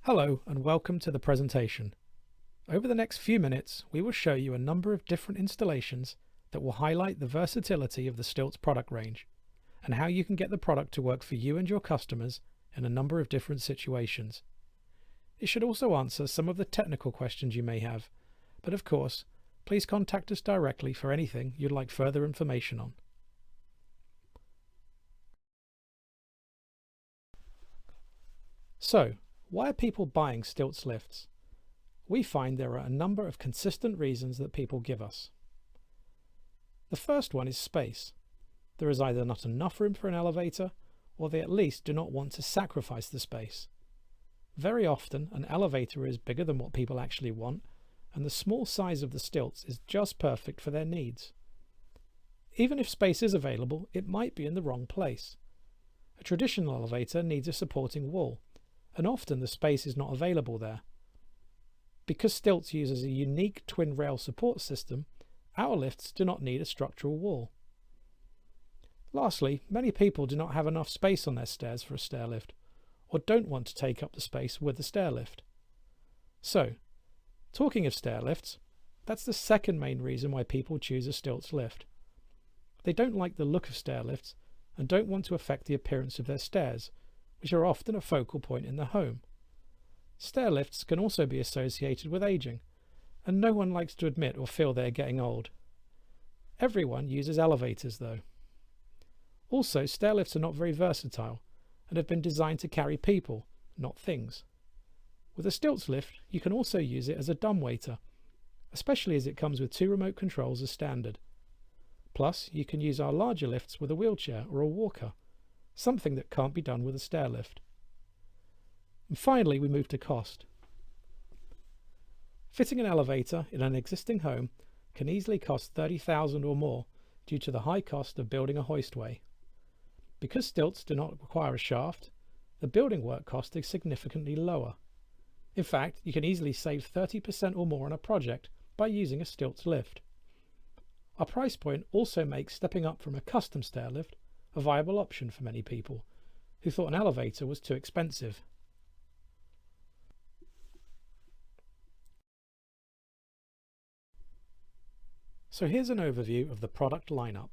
Hello and welcome to the presentation. Over the next few minutes we will show you a number of different installations that will highlight the versatility of the Stiltz product range and how you can get the product to work for you and your customers in a number of different situations. It should also answer some of the technical questions you may have, but of course please contact us directly for anything you'd like further information on. So, why are people buying Stiltz lifts? We find there are a number of consistent reasons that people give us. The first one is space. There is either not enough room for an elevator, or they at least do not want to sacrifice the space. Very often an elevator is bigger than what people actually want, and the small size of the Stiltz is just perfect for their needs. Even if space is available, it might be in the wrong place. A traditional elevator needs a supporting wall, and often the space is not available there. Because Stiltz uses a unique twin rail support system, our lifts do not need a structural wall. Lastly, many people do not have enough space on their stairs for a stair lift, or don't want to take up the space with the stair lift. So, talking of stair lifts, that's the second main reason why people choose a Stiltz lift. They don't like the look of stair lifts and don't want to affect the appearance of their stairs, which are often a focal point in the home. Stair lifts can also be associated with aging, and no one likes to admit or feel they are getting old. Everyone uses elevators though. Also, stair lifts are not very versatile and have been designed to carry people, not things. With a Stiltz lift, you can also use it as a dumbwaiter, especially as it comes with 2 remote controls as standard. Plus, you can use our larger lifts with a wheelchair or a walker, something that can't be done with a stair lift. And finally, we move to cost. Fitting an elevator in an existing home can easily cost $30,000 or more due to the high cost of building a hoistway. Because Stiltz do not require a shaft, the building work cost is significantly lower. In fact, you can easily save 30% or more on a project by using a Stiltz lift. Our price point also makes stepping up from a custom stair lift a viable option for many people who thought an elevator was too expensive. So here's an overview of the product lineup.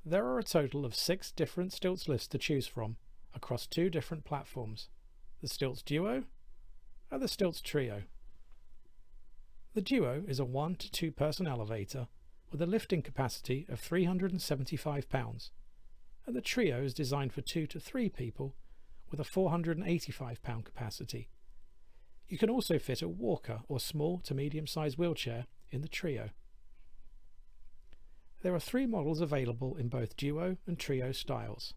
There are a total of 6 different Stiltz lifts to choose from across 2 different platforms, the Stiltz Duo and the Stiltz Trio. The Duo is a 1 to 2 person elevator with a lifting capacity of 375 pounds. And the Trio is designed for 2 to 3 people with a 485 pound capacity. You can also fit a walker or small to medium sized wheelchair in the Trio. There are 3 models available in both Duo and Trio styles.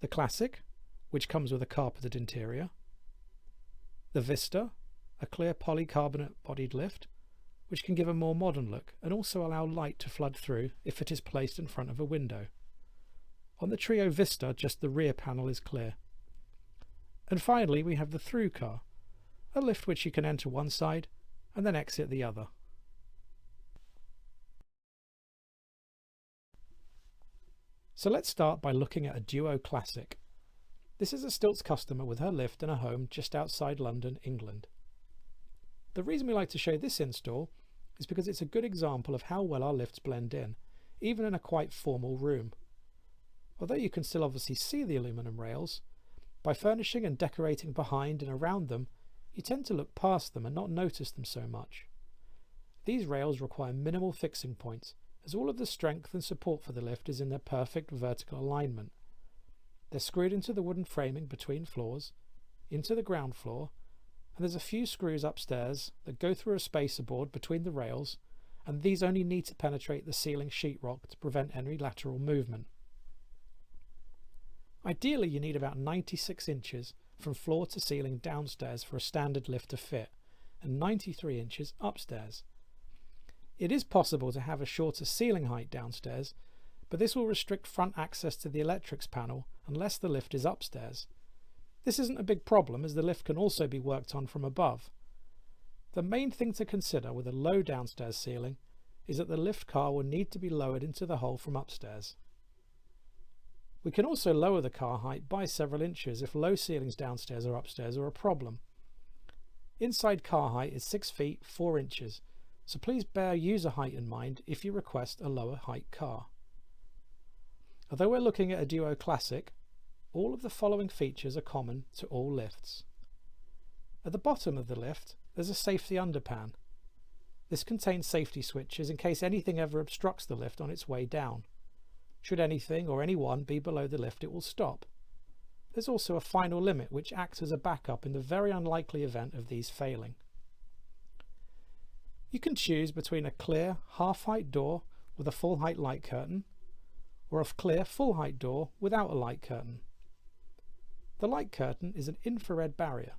The Classic, which comes with a carpeted interior. The Vista, a clear polycarbonate bodied lift, which can give a more modern look and also allow light to flood through if it is placed in front of a window. On the Trio Vista, just the rear panel is clear. And finally, we have the ThroughCar, a lift which you can enter one side and then exit the other. So let's start by looking at a Duo Classic. This is a Stiltz customer with her lift in a home just outside London, England. The reason we like to show this install is because it's a good example of how well our lifts blend in, even in a quite formal room. Although you can still obviously see the aluminum rails, by furnishing and decorating behind and around them, you tend to look past them and not notice them so much. These rails require minimal fixing points, as all of the strength and support for the lift is in their perfect vertical alignment. They're screwed into the wooden framing between floors, into the ground floor, and there's a few screws upstairs that go through a spacer board between the rails, and these only need to penetrate the ceiling sheetrock to prevent any lateral movement. Ideally, you need about 96 inches from floor to ceiling downstairs for a standard lift to fit, and 93 inches upstairs. It is possible to have a shorter ceiling height downstairs, but this will restrict front access to the electrics panel unless the lift is upstairs. This isn't a big problem as the lift can also be worked on from above. The main thing to consider with a low downstairs ceiling is that the lift car will need to be lowered into the hole from upstairs. We can also lower the car height by several inches if low ceilings downstairs or upstairs are a problem, Inside car height is 6 feet 4 inches, so please bear user height in mind if you request a lower height car. Although we're looking at a Duo Classic, all of the following features are common to all lifts. At the bottom of the lift, there's a safety underpan. This contains safety switches in case anything ever obstructs the lift on its way down. Should anything or anyone be below the lift, it will stop. There's also a final limit which acts as a backup in the very unlikely event of these failing. You can choose between a clear half-height door with a full-height light curtain or a clear full-height door without a light curtain. The light curtain is an infrared barrier.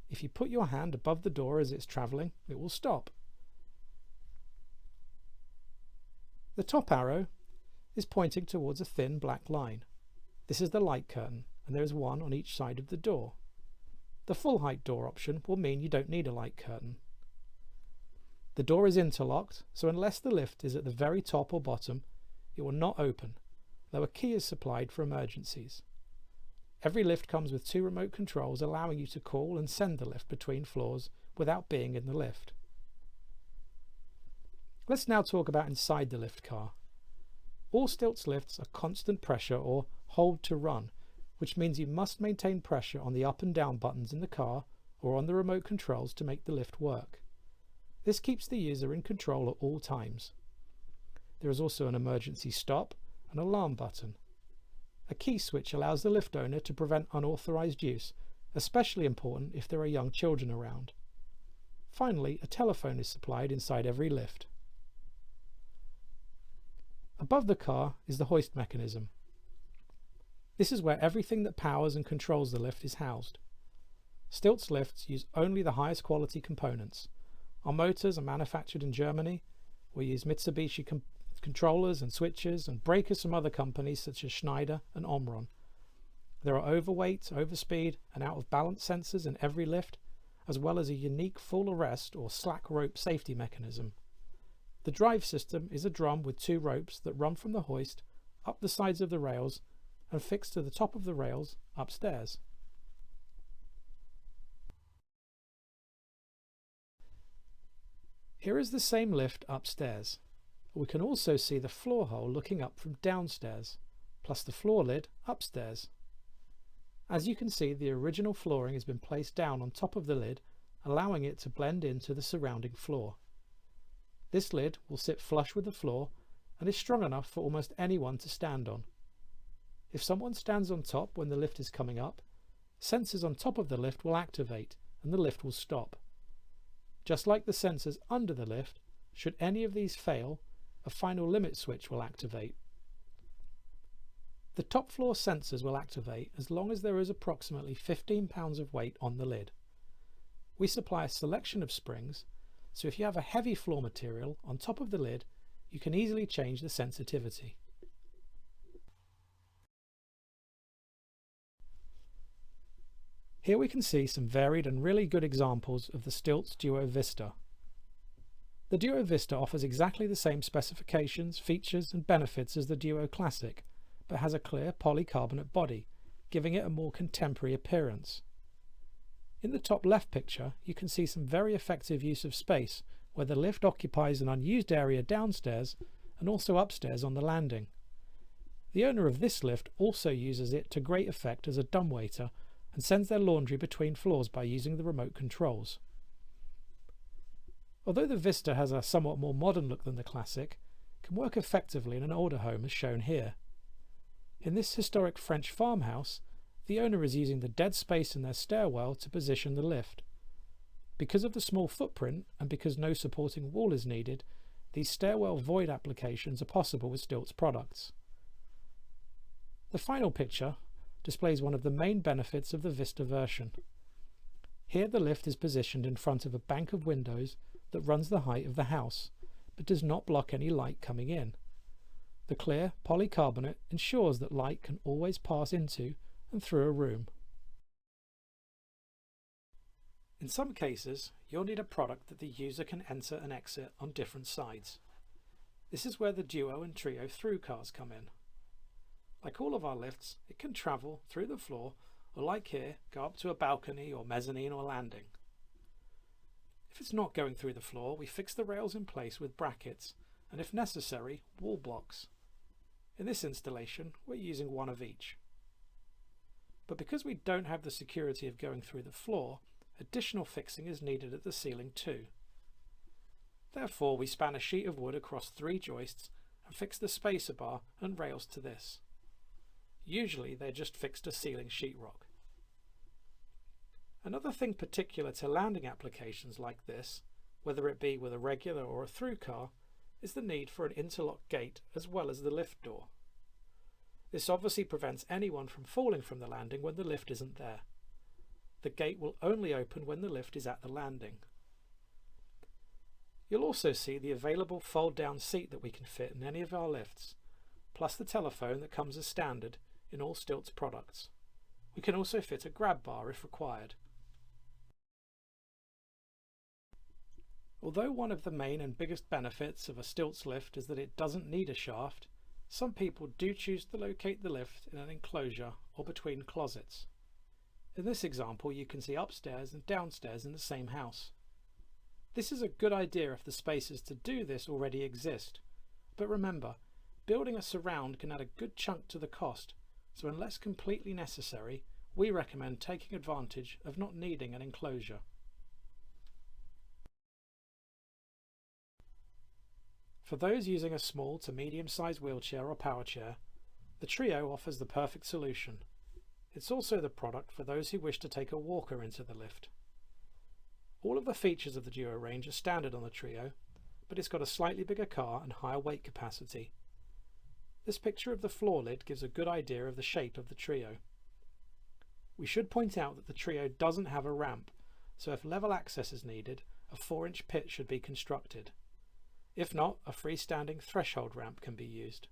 If you put your hand above the door as it's travelling, it will stop. The top arrow is pointing towards a thin black line. This is the light curtain, and there is one on each side of the door. The full height door option will mean you don't need a light curtain. The door is interlocked, so unless the lift is at the very top or bottom, it will not open, though a key is supplied for emergencies. Every lift comes with 2 remote controls allowing you to call and send the lift between floors without being in the lift. Let's now talk about inside the lift car. All Stiltz lifts are constant pressure or hold to run, which means you must maintain pressure on the up and down buttons in the car or on the remote controls to make the lift work. This keeps the user in control at all times. There is also an emergency stop and alarm button. A key switch allows the lift owner to prevent unauthorized use, especially important if there are young children around. Finally, a telephone is supplied inside every lift. Above the car is the hoist mechanism. This is where everything that powers and controls the lift is housed. Stiltz lifts use only the highest quality components. Our motors are manufactured in Germany. We use Mitsubishi controllers and switches and breakers from other companies such as Schneider and Omron. There are overweight, overspeed and out of balance sensors in every lift, as well as a unique full arrest or slack rope safety mechanism. The drive system is a drum with 2 ropes that run from the hoist up the sides of the rails and fixed to the top of the rails upstairs. Here is the same lift upstairs. We can also see the floor hole looking up from downstairs, plus the floor lid upstairs. As you can see, the original flooring has been placed down on top of the lid, allowing it to blend into the surrounding floor. This lid will sit flush with the floor and is strong enough for almost anyone to stand on. If someone stands on top when the lift is coming up, sensors on top of the lift will activate and the lift will stop. Just like the sensors under the lift, should any of these fail, a final limit switch will activate. The top floor sensors will activate as long as there is approximately 15 pounds of weight on the lid. We supply a selection of springs, so if you have a heavy floor material on top of the lid, you can easily change the sensitivity. Here we can see some varied and really good examples of the Stiltz Duo Vista. The Duo Vista offers exactly the same specifications, features and benefits as the Duo Classic, but has a clear polycarbonate body, giving it a more contemporary appearance. In the top left picture, you can see some very effective use of space, where the lift occupies an unused area downstairs and also upstairs on the landing. The owner of this lift also uses it to great effect as a dumbwaiter and sends their laundry between floors by using the remote controls. Although the Vista has a somewhat more modern look than the Classic, it can work effectively in an older home as shown here. In this historic French farmhouse, the owner is using the dead space in their stairwell to position the lift. Because of the small footprint and because no supporting wall is needed, these stairwell void applications are possible with Stiltz products. The final picture displays one of the main benefits of the Vista version. Here the lift is positioned in front of a bank of windows that runs the height of the house, but does not block any light coming in. The clear polycarbonate ensures that light can always pass into and through a room. In some cases, you'll need a product that the user can enter and exit on different sides. This is where the Duo and Trio ThroughCars come in. Like all of our lifts, it can travel through the floor, or like here, go up to a balcony or mezzanine or landing. If it's not going through the floor, we fix the rails in place with brackets and, if necessary, wall blocks. In this installation, we're using one of each. But because we don't have the security of going through the floor, additional fixing is needed at the ceiling too. Therefore, we span a sheet of wood across 3 joists and fix the spacer bar and rails to this. Usually they're just fixed to ceiling sheetrock. Another thing particular to landing applications like this, whether it be with a regular or a ThroughCar, is the need for an interlock gate as well as the lift door. This obviously prevents anyone from falling from the landing when the lift isn't there. The gate will only open when the lift is at the landing. You'll also see the available fold-down seat that we can fit in any of our lifts, plus the telephone that comes as standard in all Stiltz products. We can also fit a grab bar if required. Although one of the main and biggest benefits of a Stiltz lift is that it doesn't need a shaft, some people do choose to locate the lift in an enclosure or between closets. In this example, you can see upstairs and downstairs in the same house. This is a good idea if the spaces to do this already exist, but remember, building a surround can add a good chunk to the cost, so unless completely necessary, we recommend taking advantage of not needing an enclosure. For those using a small to medium-sized wheelchair or power chair, the Trio offers the perfect solution. It's also the product for those who wish to take a walker into the lift. All of the features of the Duo range are standard on the Trio, but it's got a slightly bigger car and higher weight capacity. This picture of the floor lid gives a good idea of the shape of the Trio. We should point out that the Trio doesn't have a ramp, so if level access is needed, a 4-inch pit should be constructed. If not, a freestanding threshold ramp can be used.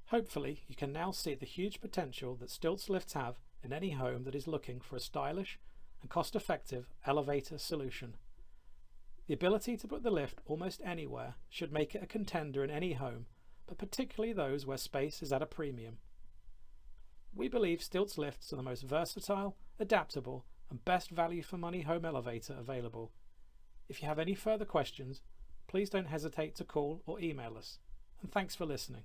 Hopefully, you can now see the huge potential that Stiltz lifts have in any home that is looking for a stylish and cost-effective elevator solution. The ability to put the lift almost anywhere should make it a contender in any home, but particularly those where space is at a premium. We believe Stiltz lifts are the most versatile, adaptable, and best value for money home elevator available. If you have any further questions, please don't hesitate to call or email us, and thanks for listening.